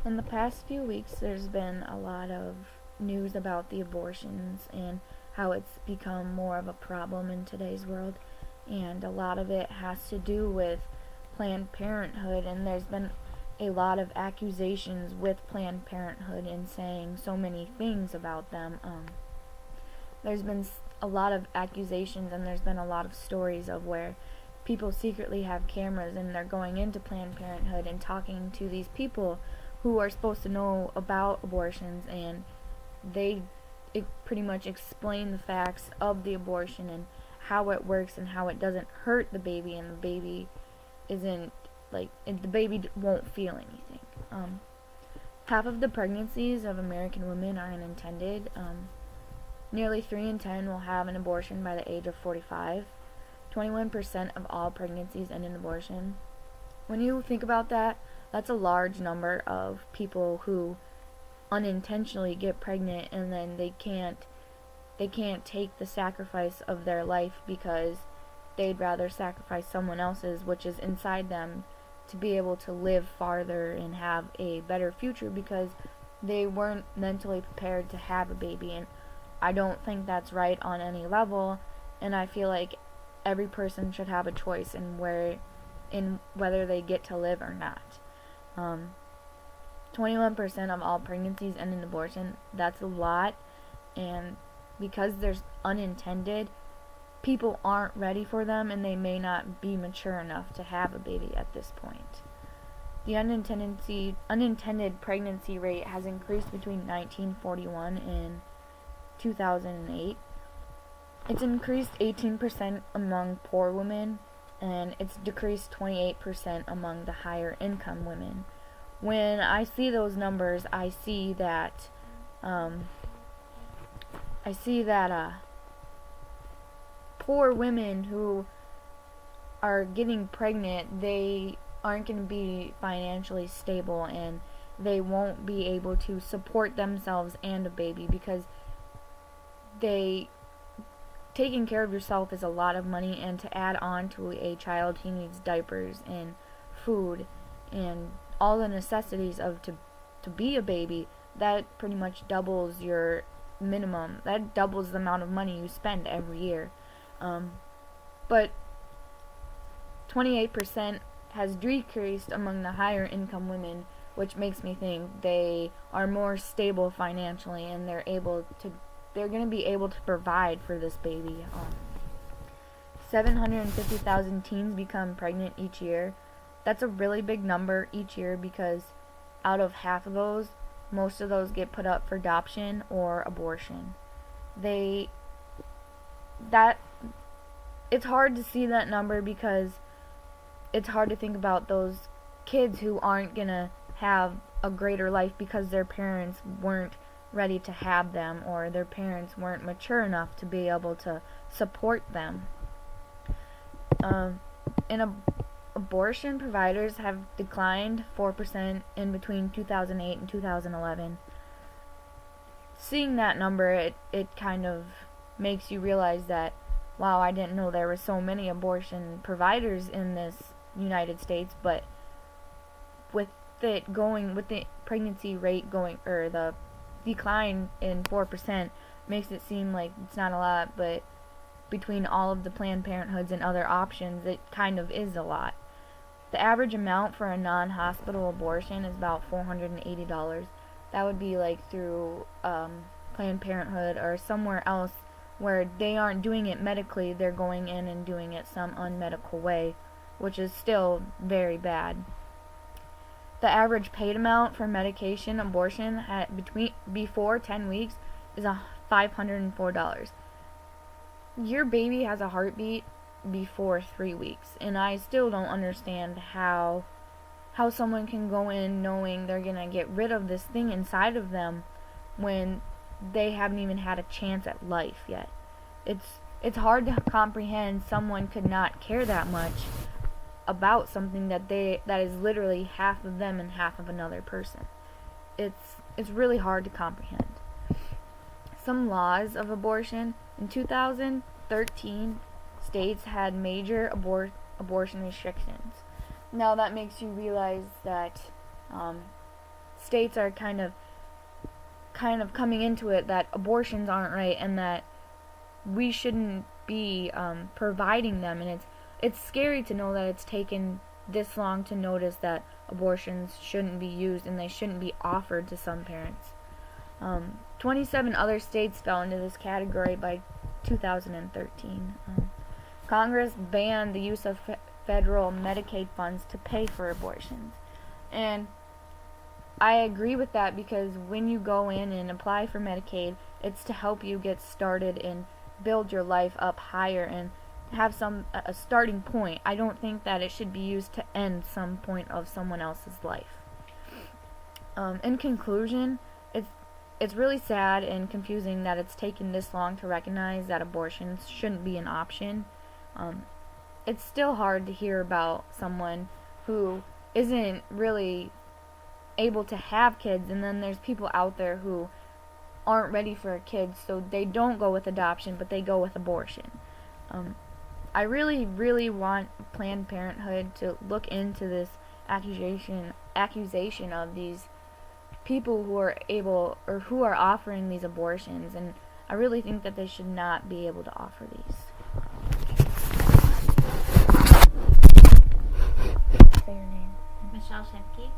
In the past few weeks, there's been a lot of news about the abortions and how it's become more of a problem in today's world. And a lot of it has to do with Planned Parenthood, and there's been a lot of accusations with Planned Parenthood and saying so many things about them. There's been a lot of accusations, and there's been a lot of stories of where people secretly have cameras and they're going into Planned Parenthood and talking to these people who are supposed to know about abortions, and they pretty much explain the facts of the abortion and how it works and how it doesn't hurt the baby, and the baby isn't the baby won't feel anything. Half of the pregnancies of American women are unintended. Nearly 3 in 10 will have an abortion by the age of 45. 21% of all pregnancies end in abortion. When you think about that, that's a large number of people who unintentionally get pregnant, and then they can't take the sacrifice of their life because they'd rather sacrifice someone else's, which is inside them, to be able to live farther and have a better future, because they weren't mentally prepared to have a baby. And I don't think that's right on any level, and I feel like every person should have a choice in whether they get to live or not. 21% of all pregnancies end in abortion. That's a lot, and because there's unintended, people aren't ready for them, and they may not be mature enough to have a baby at this point. The unintended pregnancy rate has increased between 1941 and 2008. It's increased 18% among poor women, and it's decreased 28% among the higher income women. When I see those numbers, I see that poor women who are getting pregnant, they aren't going to be financially stable, and they won't be able to support themselves and a baby, because taking care of yourself is a lot of money, and to add on to a child, he needs diapers and food and all the necessities of to be a baby. That pretty much doubles your minimum. That doubles the amount of money you spend every year. But 28% has decreased among the higher income women, which makes me think they are more stable financially, and they're going to be able to provide for this baby. 750,000 teens become pregnant each year. That's a really big number each year, because out of half of those, most of those get put up for adoption or abortion. It's hard to see that number, because it's hard to think about those kids who aren't gonna have a greater life because their parents weren't ready to have them, or their parents weren't mature enough to be able to support them. Abortion providers have declined 4% in between 2008 and 2011. Seeing that number, it kind of makes you realize that, wow, I didn't know there were so many abortion providers in this United States. But with the pregnancy rate going, or the decline in 4%, makes it seem like it's not a lot, but between all of the Planned Parenthoods and other options, it kind of is a lot. The average amount for a non-hospital abortion is about $480. That would be like through Planned Parenthood or somewhere else where they aren't doing it medically. They're going in and doing it some unmedical way, which is still very bad. The average paid amount for medication abortion before 10 weeks is $504. Your baby has a heartbeat before 3 weeks, and I still don't understand how someone can go in knowing they're gonna get rid of this thing inside of them when they haven't even had a chance at life yet. It's hard to comprehend someone could not care that much about something that is literally half of them and half of another person. It's really hard to comprehend. Some laws of abortion. In 2013, states had major abortion restrictions. Now that makes you realize that states are kind of coming into it that abortions aren't right and that we shouldn't be providing them, and it's scary to know that it's taken this long to notice that abortions shouldn't be used and they shouldn't be offered to some parents. 27 other states fell into this category by 2013. Congress banned the use of federal Medicaid funds to pay for abortions. And I agree with that, because when you go in and apply for Medicaid, it's to help you get started and build your life up higher and have a starting point. I don't think that it should be used to end some point of someone else's life. In conclusion, it's really sad and confusing that it's taken this long to recognize that abortions shouldn't be an option. It's still hard to hear about someone who isn't really able to have kids, and then there's people out there who aren't ready for kids, so they don't go with adoption, but they go with abortion. I really, really want Planned Parenthood to look into this accusation of these people who are able, or who are offering these abortions, and I really think that they should not be able to offer these. Say your name. Michelle Shemke.